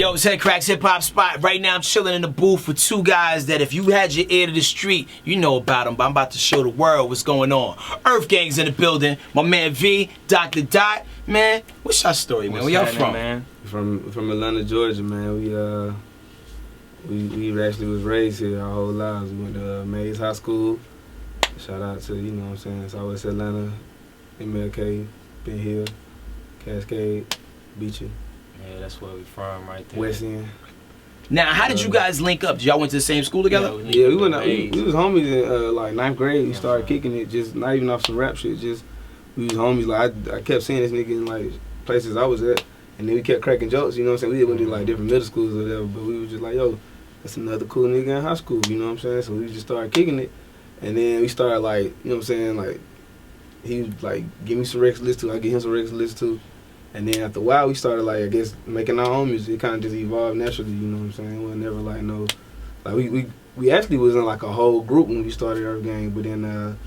Yo, it's Headkrack's Hip Hop Spot. Right now I'm chilling in the booth with two guys that if you had your ear to the street, you know about them, but I'm about to show the world what's going on. Earthgang's in the building. My man V, Doctur Dot. Man, what's your story, man? Where y'all from? Man? From Atlanta, Georgia, man. We actually was raised here our whole lives. We went to Mays High School. Shout out to, you know what I'm saying, Southwest Atlanta, MLK, Ben Hill, Cascade, Beachy. Yeah, that's where we from right there. West End. Now, how did you guys link up? Did y'all went to the same school together? Yeah, we was homies in like 9th grade. We started kicking it, just not even off some rap shit. Just we was homies. Like I kept seeing this nigga in like places I was at, and then we kept cracking jokes. You know what I'm saying? We went to like different middle schools or whatever, but we was just like, yo, that's another cool nigga in high school. You know what I'm saying? So we just started kicking it, and then we started like, you know what I'm saying? Like he was like, give me some records to listen to. I give him some records to listen to. And then after a while, we started, like, I guess, making our own music. It kind of just evolved naturally, you know what I'm saying? It was never, like, no... Like, we actually was in, like, a whole group when we started Earthgang, but then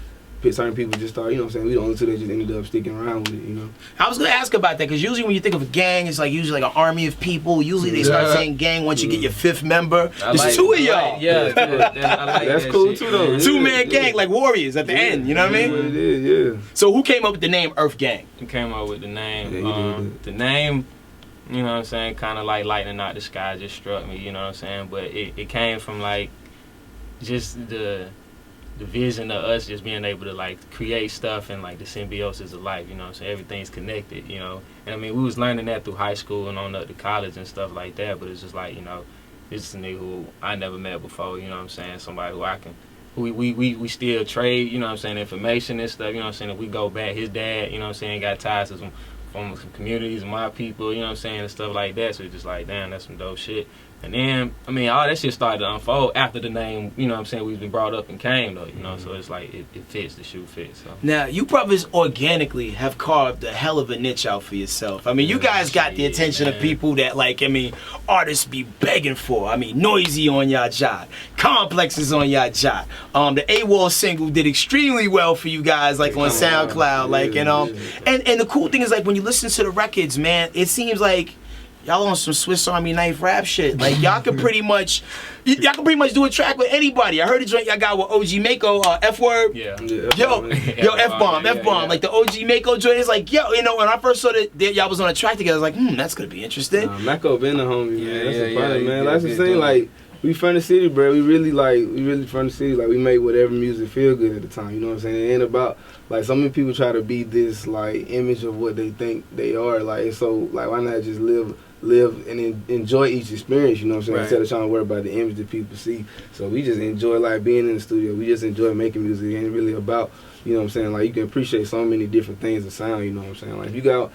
certain people just started, you know what I'm saying? We the only two that just ended up sticking around with it, you know? I was going to ask about that, because usually when you think of a gang, it's like usually like an army of people. Usually they start saying gang once you get your fifth member. There's two of y'all. Yeah, I like that's that cool, shit, too, though. Two-man gang, like warriors at the end, you know what I mean? What it is, yeah. So who came up with the name Earthgang? He came up with the name. Yeah, the name, you know what I'm saying, kind of like lightning out the sky just struck me, you know what I'm saying? But it came from, like, just the vision of us just being able to like create stuff and like the symbiosis of life, you know what I'm saying? Everything's connected, you know. And I mean, we was learning that through high school and on up to college and stuff like that, but it's just like, you know, this is a nigga who I never met before, you know what I'm saying? Somebody who I can, we still trade, you know what I'm saying, information and stuff, you know what I'm saying? If we go back, his dad, you know what I'm saying, got ties to from some communities and my people, you know what I'm saying, and stuff like that. So it's just like, damn, that's some dope shit. And then, I mean, all that shit started to unfold after the name, you know what I'm saying, we've been brought up and came, though, you know, so it's like, it fits, the shoe fits, so. Now, you brothers organically have carved a hell of a niche out for yourself. I mean, you guys got the attention of people that, like, I mean, artists be begging for. I mean, Noisy on y'all job, Complex is on y'all job. The AWOL single did extremely well for you guys, like, on SoundCloud, like, and the cool thing is, like, when you listen to the records, man, it seems like y'all on some Swiss Army knife rap shit. Like y'all can pretty much do a track with anybody. I heard a joint y'all got with OG Mako, F-Word. Yeah. Yo, F-Bomb. Like the OG Mako joint is like, yo, you know, when I first saw that y'all was on a track together, I was like, that's gonna be interesting. Mako been a homie, man. That's the problem, man. That's the thing, like, we from the city, bro. We really from the city. Like, we make whatever music feel good at the time. You know what I'm saying? It ain't about, like, so many people try to be this, like, image of what they think they are. Like, so, like, why not just live and enjoy each experience, you know what I'm saying, instead of trying to worry about the image that people see. So we just enjoy, like, being in the studio. We just enjoy making music. It ain't really about, you know what I'm saying, like, you can appreciate so many different things of sound, you know what I'm saying. Like, if you got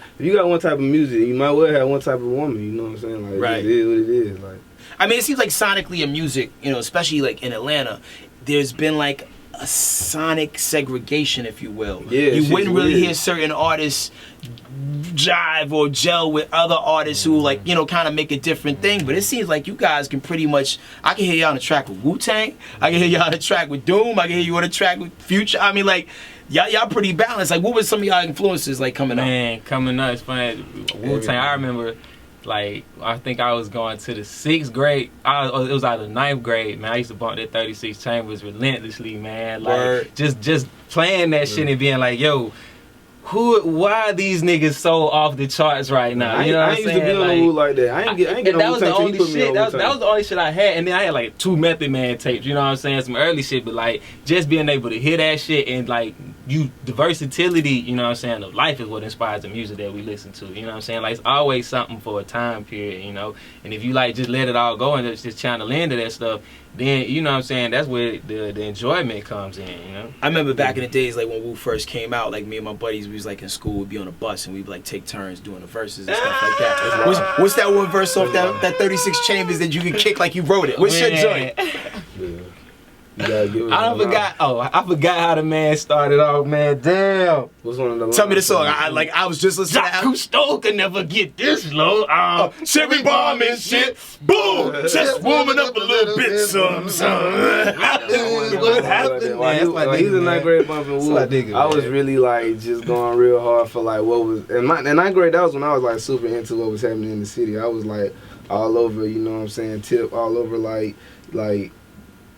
one type of music, you might well have one type of woman, you know what I'm saying. Like, it is what it is. Like, I mean, it seems like sonically in music, you know, especially like in Atlanta, there's been like a sonic segregation, if you will. Yeah, you wouldn't really hear certain artists jive or gel with other artists who, like, you know, kind of make a different thing. But it seems like you guys can pretty much, I can hear y'all on a track with Wu-Tang, I can hear y'all on a track with Doom, I can hear you on a track with Future. I mean, like, y'all pretty balanced. Like, what was some of y'all influences like coming up? Man, coming up, it's funny. Wu-Tang, I remember, like, I think I was going to the 6th grade. It was out of the 9th grade, man. I used to bump that 36 Chambers relentlessly, man. Like, just playing that shit and being like, yo, why are these niggas so off the charts right now? You know what I'm saying? I used to be on the Wu like that. I ain't get on Wu-Tang till he put me on that was the only shit I had. And then I had like 2 Method Man tapes, you know what I'm saying? Some early shit, but like just being able to hear that shit and like the versatility, you know what I'm saying, of life is what inspires the music that we listen to. You know what I'm saying? Like, it's always something for a time period, you know? And if you like just let it all go and just channel into that stuff, then, you know what I'm saying, that's where the enjoyment comes in, you know? I remember back in the days, like, when Wu first came out, like, me and my buddies, we was, like, in school, we'd be on a bus, and we'd, like, take turns doing the verses and stuff like that. What's that one verse off that 36 Chambers that you can kick like you wrote it? What's your joint? You gotta give it I one forgot. Oh, I forgot how the man started off, man. Damn. What's one of the Tell me the song. I was just listening to Doctur Stone can never get this low. cherry bomb and shit. Boom! Just warming up a little bit. Some. What happened, man? That's my He's nigga, in ninth man. grade bumping That's Wu. my nigga, I was man. really like just going real hard for like what was in ninth grade. That was when I was like super into what was happening in the city. I was like all over, you know what I'm saying? Tip all over like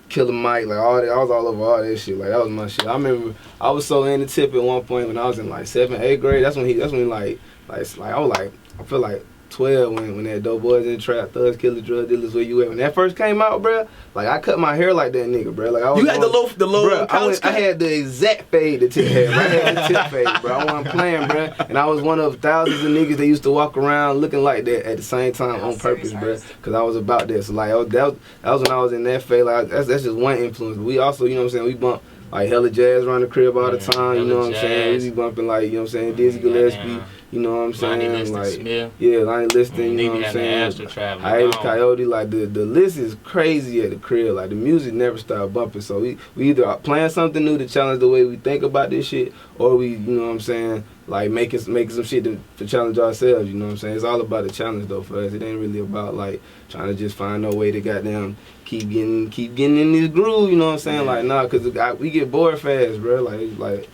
Killer Mike, like all that. I was all over all that shit. Like that was my shit. I remember I was so into Tip at one point when I was in like 7th, 8th grade. That's when like I was like I feel like 12 when that Dope Boys in the Trap, Thugs, Killer, Drug Dealers, Where You At. When that first came out, bruh, like I cut my hair like that nigga, bruh. Like I was You had the low bruh, I had the exact fade that Tip had. I had the Tip fade, bruh. I wasn't playing, bruh. And I was one of thousands of niggas that used to walk around looking like that at the same time on purpose, bruh. Cause I was about that. So like that was when I was in that fade. Like that's just one influence. But we also, you know what I'm saying, we bump like hella jazz around the crib all the time, you know what I'm saying? We be bumping like, you know what I'm saying, Dizzy Gillespie, you know what I'm saying? Like, yeah, Lonnie Liston, you know what I'm saying? Ice Coyote, like the list is crazy at the crib. Like the music never stop bumping. So we either are playing something new to challenge the way we think about this shit, or we, you know what I'm saying, like making some shit to challenge ourselves, you know what I'm saying? It's all about the challenge though for us. It ain't really about like trying to just find no way to goddamn keep getting in this groove, you know what I'm saying? Like nah, cause we get bored fast, bro. Like.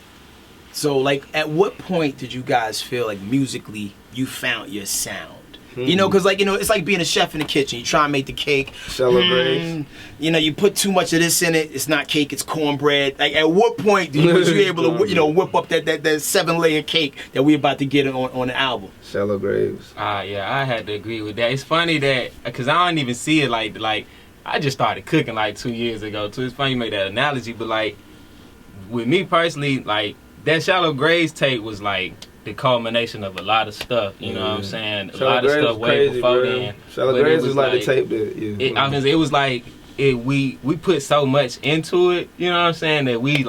So, like, at what point did you guys feel like musically you found your sound? You know, because, like, you know, it's like being a chef in the kitchen. You try and make the cake. Shallow grades. You know, you put too much of this in it. It's not cake, it's cornbread. Like, at what point was you able to, you know, whip up that 7-layer cake that we about to get on the album? Shallow graves. Yeah, I had to agree with that. It's funny that, because I don't even see it like, I just started cooking like 2 years ago, too. It's funny you make that analogy, but, like, with me personally, like, that Shallow Graves tape was like the culmination of a lot of stuff, you know what I'm saying? A lot of stuff way before then. Shallow Graves was like the tape that, it was like we put so much into it, you know what I'm saying, that we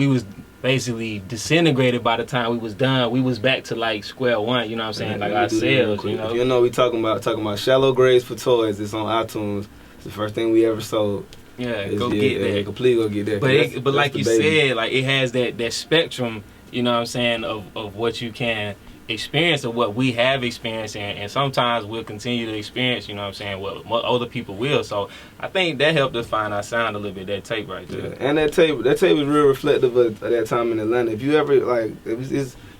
was basically disintegrated by the time we was done. We was back to like square one, you know what I'm saying, like ourselves, you know. You know we talking about Shallow Graves for toys. It's on iTunes. It's the first thing we ever sold. Yeah, go get that. Completely go get that. But like you said, like it has that spectrum, you know what I'm saying, of what you can experience or what we have experienced, and sometimes we'll continue to experience, you know what I'm saying, what other people will. So I think that helped us find our sound a little bit, that tape right there. Yeah. And that tape was real reflective of that time in Atlanta. If you ever, like,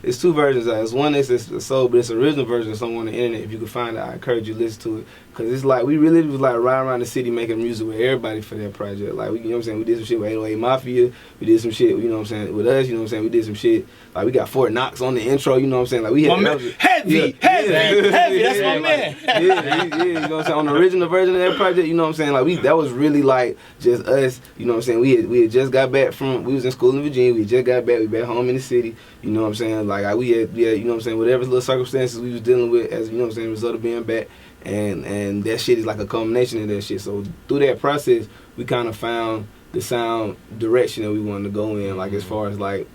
it's two versions of it. It's one that's sold, but it's an original version somewhere on the internet. If you can find it, I encourage you to listen to it. Because it's like, we really was like riding around the city making music with everybody for that project. Like, you know what I'm saying, we did some shit with 808 Mafia. We did some shit, you know what I'm saying, with us, you know what I'm saying, we did some shit. Like, we got Fort Knox on the intro, you know what I'm saying. Like, we had heavy, that's my man. Yeah, you know what I'm saying, on the original version of that project, you know what I'm saying, like, that was really like just us, you know what I'm saying. We had just got back we was in school in Virginia, we just got back, we back home in the city, you know what I'm saying. Like, we had, you know what I'm saying, whatever little circumstances we was dealing with as, you know what I'm saying, result of being back. And that shit is like a culmination of that shit. So through that process, we kind of found the sound direction that we wanted to go in, like as far as like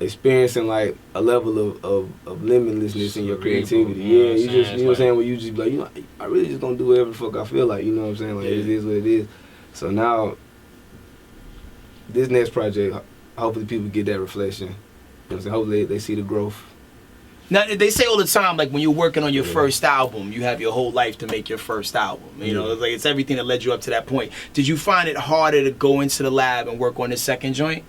experiencing like a level of limitlessness in your creativity. Yeah, you just, you know what I'm saying, where you just be like, you know, I really just gonna do whatever the fuck I feel like, you know what I'm saying, like it is what it is. So now this next project, hopefully people get that reflection. You know what I'm saying? Hopefully they see the growth. Now, they say all the time, like, when you're working on your first album, you have your whole life to make your first album. You know, like, it's everything that led you up to that point. Did you find it harder to go into the lab and work on the second joint?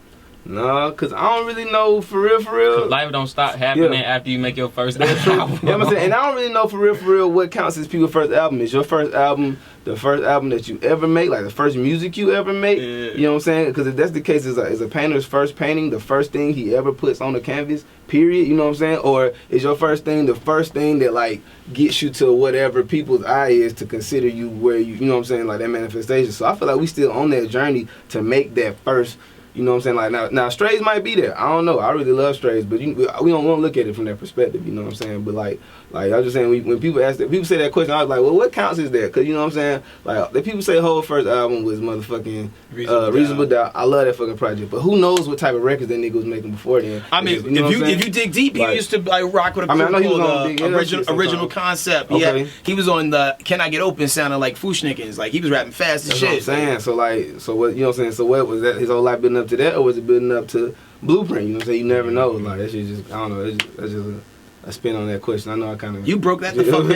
No, because I don't really know for real. Cause life don't stop happening after you make your first album. Yeah, I'm saying, and I don't really know for real what counts as people's first album. Is your first album the first album that you ever make, like the first music you ever make? You know what I'm saying? Because if that's the case, is a painter's first painting the first thing he ever puts on the canvas, period? You know what I'm saying? Or is your first thing the first thing that like gets you to whatever people's eye is to consider you where you know what I'm saying, like that manifestation? So I feel like we still on that journey to make that first You know what I'm saying? Like now Strays might be there. I don't know. I really love Strays, but we don't want to look at it from that perspective. You know what I'm saying? But like I was just saying, when people ask that, people say that question, I was like, well, what counts is that? Because you know what I'm saying? Like the people say the whole first album was motherfucking Reasonable Doubt. I love that fucking project, but who knows what type of records that nigga was making before then? I mean, if you dig deep, he used to like rock with a group called Original Concept. Okay. Yeah, he was on the Can I Get Open, sounding like Fushnikins. Like he was rapping fast as shit. That's what I'm saying. So what, you know what I'm saying? So what was that? His whole life building up to that, or was it building up to Blueprint? You know what I'm saying? You never know. Like that shit just, I don't know. That's just a spin on that question. I know I kind of... You broke that the fuck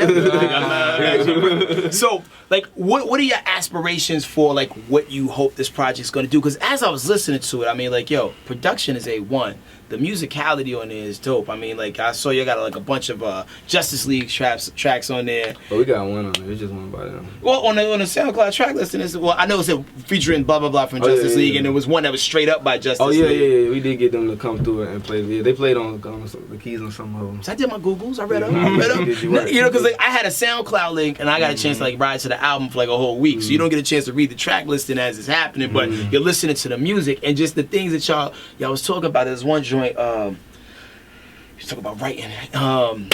down. So, like, what are your aspirations for, like, what you hope this project's going to do? Because as I was listening to it, I mean, like, yo, production is A1. The musicality on there is dope. I mean, like, I saw you got, like, a bunch of Justice League tracks on there. But we got one on there. It's just one by them. Well, on the SoundCloud track listing, I know it's featuring blah, blah, blah from Justice League, and there was one that was straight up by Justice League. Yeah. We did get them to come through it and play. Yeah, they played on the keys on some of them. So I did my Googles. I read them. You know, because like, I had a SoundCloud link, and I got a chance to like ride to the album for like a whole week. So you don't get a chance to read the track listing as it's happening, but you're listening to the music and just the things that y'all was talking about. There's one joint. You talk about writing. I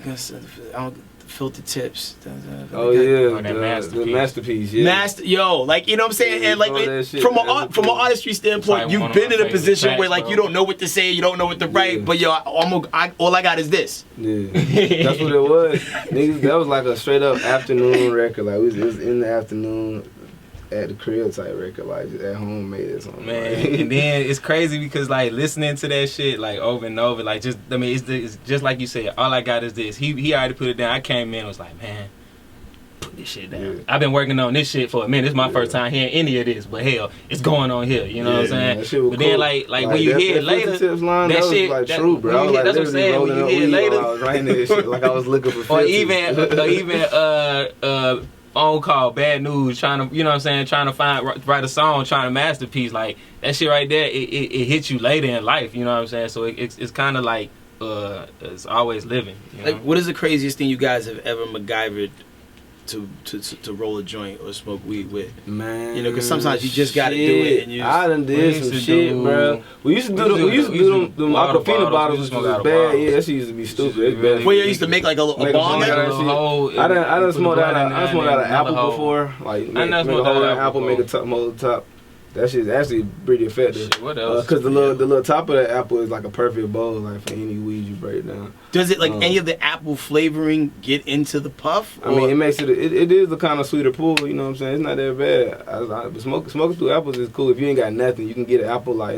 guess Filter Tips. The masterpiece. Yeah. Like you know what I'm saying, and like from an artistry standpoint, you've been in a position where like you don't know what to say, you don't know what to write, but yo, all I got is this. Yeah, that's what it was. Niggas, that was like a straight up afternoon record. Like it was in the afternoon. At the crib type record, like just at home made it something. Man, like. And then it's crazy because like listening to that shit like over and over, like just I mean it's just like you said, all I got is this. He already put it down. I came in and was like, man, put this shit down. Yeah. I've been working on this shit for a minute. It's my first time hearing any of this, but hell, it's going on here. You know what I'm saying? That shit was but cool. then like when you hear it later, that shit like true, bro. I was that's what I'm saying. When you hear it later, I was writing that shit like I was looking for. Or even phone call, bad news, trying to, you know what I'm saying, trying to write a song, trying to masterpiece, like that shit right there, it hits you later in life, you know what I'm saying? So it's kind of like it's always living. You know? Like, what is the craziest thing you guys have ever MacGyvered to roll a joint or smoke weed with? Man, you know, because sometimes you just gotta do it. And I done did some shit, bro. We used to do them Aquafina bottles, which was bad. Yeah, that shit used to be stupid. Well, you used to make like a bong out of shit. I done smoked out an apple before. Like make a whole apple, make a top, mold top. That shit's actually pretty effective. Shit, what else? Because the little top of that apple is like a perfect bowl, like for any weed you break down. Does it like any of the apple flavoring get into the puff? I mean, it makes it is a kind of sweeter pull. You know what I'm saying? It's not that bad. Smoking through apples is cool. If you ain't got nothing, you can get an apple like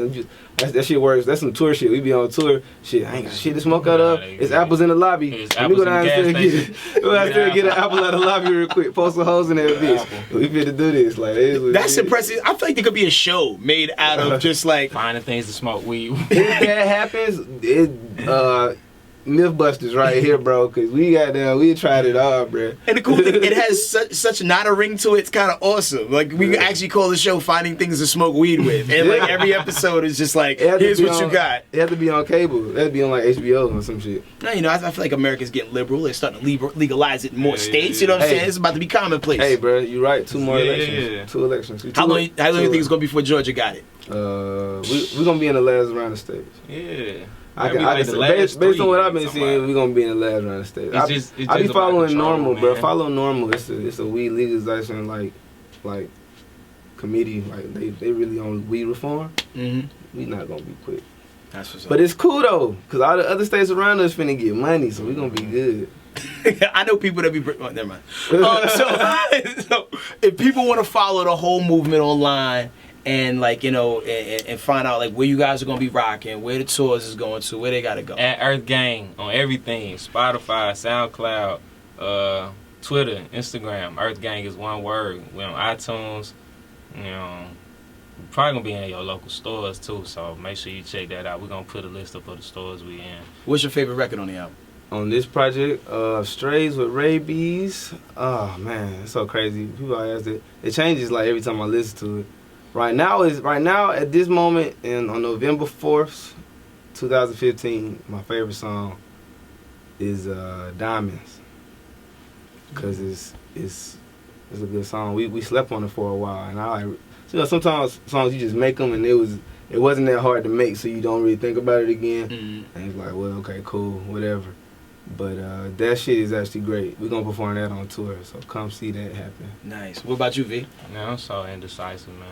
that shit works. That's some tour shit. We be on tour. Shit, I ain't got shit to smoke out of. It's apples in the lobby. Let me go downstairs and get an apple out of the lobby real quick. Post some hoes in that bitch. We finna do this. Like that's impressive. I feel like there could be a show made out of just like finding things to smoke weed. If that happens, Mythbusters right here, bro, because we tried it all, bro. And the cool thing, it has such not a ring to it. It's kind of awesome. Like we actually call the show "Finding Things to Smoke Weed With," and like every episode is just like, "Here's what you got." It had to be on cable. It had to be on like HBO or some shit. No, you know, I feel like America's getting liberal. They're starting to legalize it in more states. You know what I'm saying? It's about to be commonplace. Hey, bro, you're right. 2 more elections. 2 elections. How long do you think it's gonna be before Georgia got it? We're gonna be in the last round of states. Yeah. Based on what I've been seeing, we're gonna be in the last round of states. I be following normal, bro. Follow normal. It's a weed legalization like committee. Like they really on weed reform. We not gonna be quick. That's what's up. But it's cool though, cause all the other states around us finna get money, so we gonna be good. I know people that be. Never mind. So if people want to follow the whole movement online. And like, you know, and find out like where you guys are gonna be rocking, where the tours is going to, where they gotta go. At Earthgang on everything, Spotify, SoundCloud, Twitter, Instagram. Earthgang is one word. We're on iTunes. You know, we're probably gonna be in your local stores too. So make sure you check that out. We're gonna put a list up of the stores we in. What's your favorite record on the album? On this project, Strays with Rabies. Oh man, it's so crazy. People ask it. It changes like every time I listen to it. Right now at this moment on November 4th, 2015, my favorite song is Diamonds, cause it's a good song. We slept on it for a while, and you know, sometimes songs you just make them and it wasn't that hard to make, so you don't really think about it again. Mm-hmm. And it's like, well, okay, cool, whatever. But that shit is actually great. We're gonna perform that on tour, so come see that happen. Nice. What about you, V? Man, I'm so indecisive, man.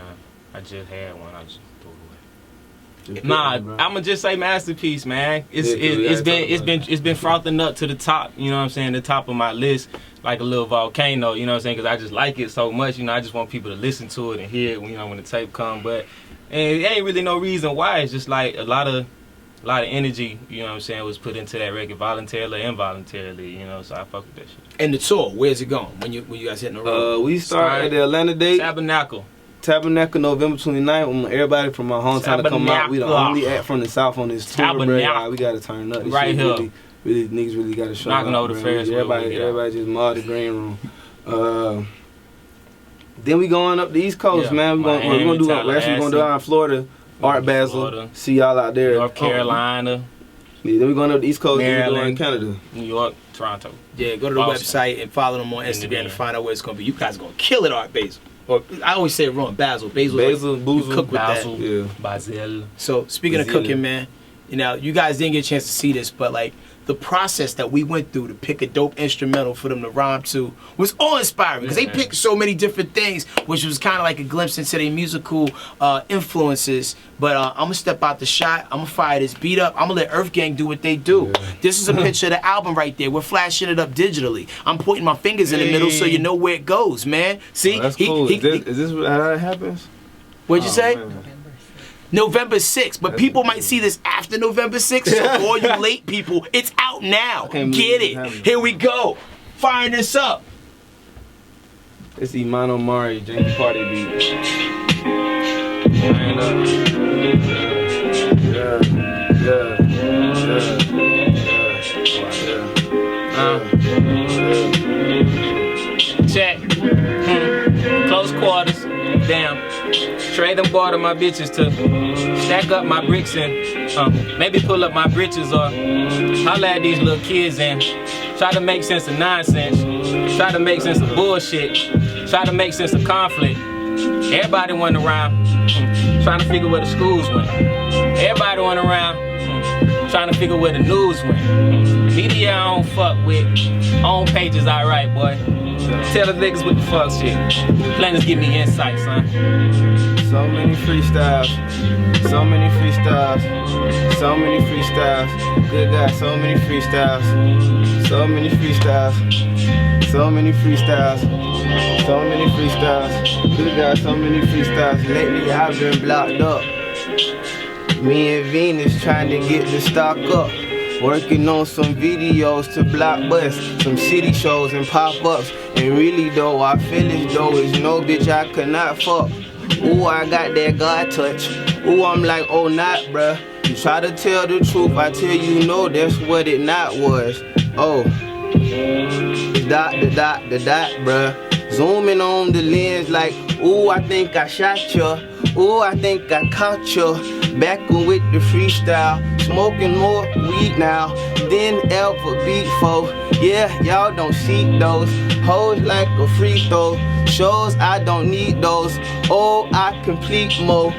I just had one. I just threw it away. Just Nah, pick one, bro. I'ma just say masterpiece, man. Yeah, 'cause we It's been frothing up to the top. You know what I'm saying? The top of my list, like a little volcano. You know what I'm saying? Because I just like it so much. You know, I just want people to listen to it and hear it. You know, when the tape come. But and it ain't really no reason why. It's just like a lot of energy. You know what I'm saying? Was put into that record, voluntarily, involuntarily. You know, so I fuck with that shit. And the tour, where's it going? When you guys hitting the road? We start at the Atlanta date. Tabernacle. November 29th. I want everybody from my hometown to come out. We the only act from the South on this tour, bro. We gotta turn up. This right shit here. Really, niggas really gotta show Knocking up, over the bro. Ferris wheel. Everybody just mob the green room. Then we going up the East Coast, Yeah, man. We're gonna do actually gonna do out in Florida, Art Basel. Florida. See y'all out there. North Carolina, Yeah, then we going up the East Coast. Maryland. Then we going to Canada. New York, Toronto. Yeah, go to the Boston. website and follow them on Instagram Indiana. to find out where it's gonna be. You guys gonna kill it, Art Basil. Or I always say it wrong, Basil. Basil, like, you Boozle, cook with Basil. that. Yeah. Basil. So speaking of Brazilian. cooking, man, you know, you guys didn't get a chance to see this, but like the process that we went through to pick a dope instrumental for them to rhyme to was awe-inspiring because they picked so many different things, which was kind of like a glimpse into their musical influences. But I'm gonna step out the shot. I'm gonna fire this beat up. I'm gonna let Earthgang do what they do. Yeah. This is a picture of the album right there. We're flashing it up digitally. I'm pointing my fingers in the middle so you know where it goes, man. See, Oh, that's cool. Is this how that happens? what'd you say? Man. November 6th, but That's people cool. might see this after November 6th, so for all you late people, it's out now. can't Get believe it. this happened. Here we go. Firing this up. It's Imano Mari, Janky Party beat. Check. Close quarters. Damn. Trade them barter my bitches to stack up my bricks and maybe pull up my britches or holla at these little kids and try to make sense of nonsense. Try to make sense of bullshit. Try to make sense of conflict. Everybody went around trying to figure where the schools went. Everybody went around trying to figure where the news went. Media I don't fuck with. On pages I write, boy. Tell the niggas what the fuck shit. Planners give me insight, son. So many freestyles. So many freestyles. So many freestyles. Good God, so many freestyles. So many freestyles. So many freestyles. So many freestyles. Good God, so many freestyles. Lately I've been blocked up. Me and Venus trying to get the stock up. Working on some videos to blockbust, some city shows and pop-ups. And really though, I feel as though it's no bitch I could not fuck. Ooh, I got that God touch. Ooh, I'm like, oh, not, bruh. You try to tell the truth, I tell you no, that's what it not was. Oh, the dot, bruh. Zooming on the lens like, ooh, I think I shot ya. Ooh, I think I caught ya. Back with the freestyle, smoking more weed now than ever before. Yeah, y'all don't see those hoes like a free throw. Shows I don't need those. Oh, I complete more.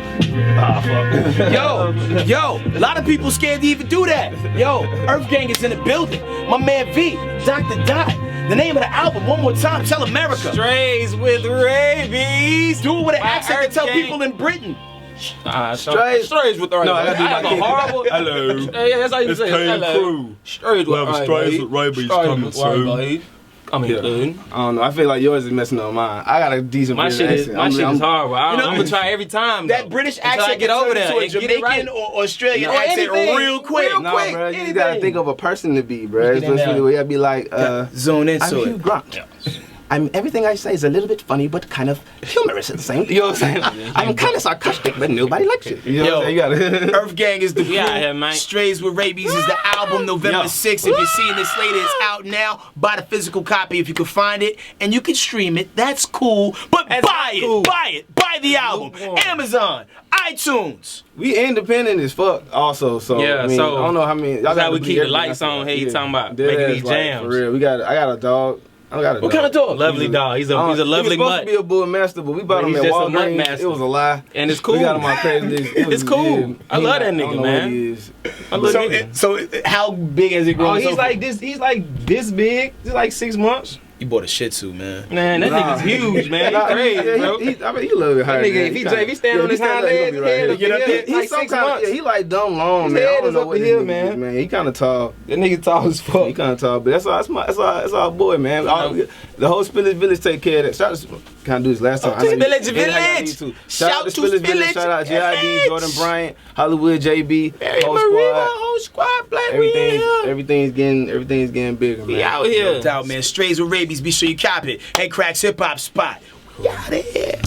Yo, a lot of people scared to even do that. Yo, Earthgang is in the building. My man V, Dr. Dot. The name of the album, one more time, tell America. Strays with rabies. Do it with an By accent to tell Earthgang. people in Britain. Strays with rabies. No, I gotta do my kid. horrible. Hello. Yeah, that's how you say it. Hello. Crew. Strays We have strays with rabies coming soon. Coming Yeah. soon. I don't know. I feel like yours is messing up mine. I got a decent My British shit is accent. horrible. I'm know, gonna try every time. That though, British until accent I get over there to a and get it Jamaican right. or Australian No, accent anything. real quick. Real Nah, quick, bro, you anything. gotta think of a person to be, bro. It's Get in just there. the way I be like, Zone I'm into Hugh it. Grant. Everything I say is a little bit funny, but kind of humorous at the same time. You know what I'm saying? I'm kind of sarcastic, but nobody likes it. you know what I'm saying? You gotta. Earthgang is the We out crew. here, man. Strays with Rabies is the album, November 6th. If you're seeing this later, it's out now. Buy the physical copy if you can find it, and you can stream it. That's cool. But That's buy it, cool. buy it, buy the album. Lukewarm. Amazon, iTunes. We independent as fuck, also. So Yeah, I mean, so I don't know how many. that's gotta how we believe keep the everything lights I say. on. Hey, you talking about Dead making ass, these like, jams. for real. I got a dog. I got a What dog. kind of dog? Lovely dog. He's a lovely He was supposed mutt. to be a bull master, but we bought him He's at just a mutt Walgreens. master. It was a lie. And it's cool. We got him on Craigslist. It was It's cool. yeah, I love that I don't nigga, know man. what he is. I love nigga. So how big has it grown? Oh, he's so far? like this. He's like this big. He's like 6 months. You bought a Shih Tzu, man. Man, that nigga's huge, man. He's crazy, bro. I mean, he a little bit higher. That nigga, than if he stand on his hind legs, he right get up here. there, He's like some 6 kind of, months. yeah, he like dumb long, His man. I head don't is know up what the this hill, nigga man. is, man. He kind of tall. That nigga tall as fuck. He kind of tall, but that's our boy, man. The whole Spillage Village take care of that. Shout out to, can I do this last time? I know you- Spillage and how y'all Village. need to. Shout out to to Spillage Village. Spillage Shout out JID, Village. Jordan Bryant, Hollywood JB, whole Whole squad, black. everything's getting bigger, man. We out here. No doubt, man. Strays with rabies. Be sure you cop it. Headkrack's hip hop spot. We out of here.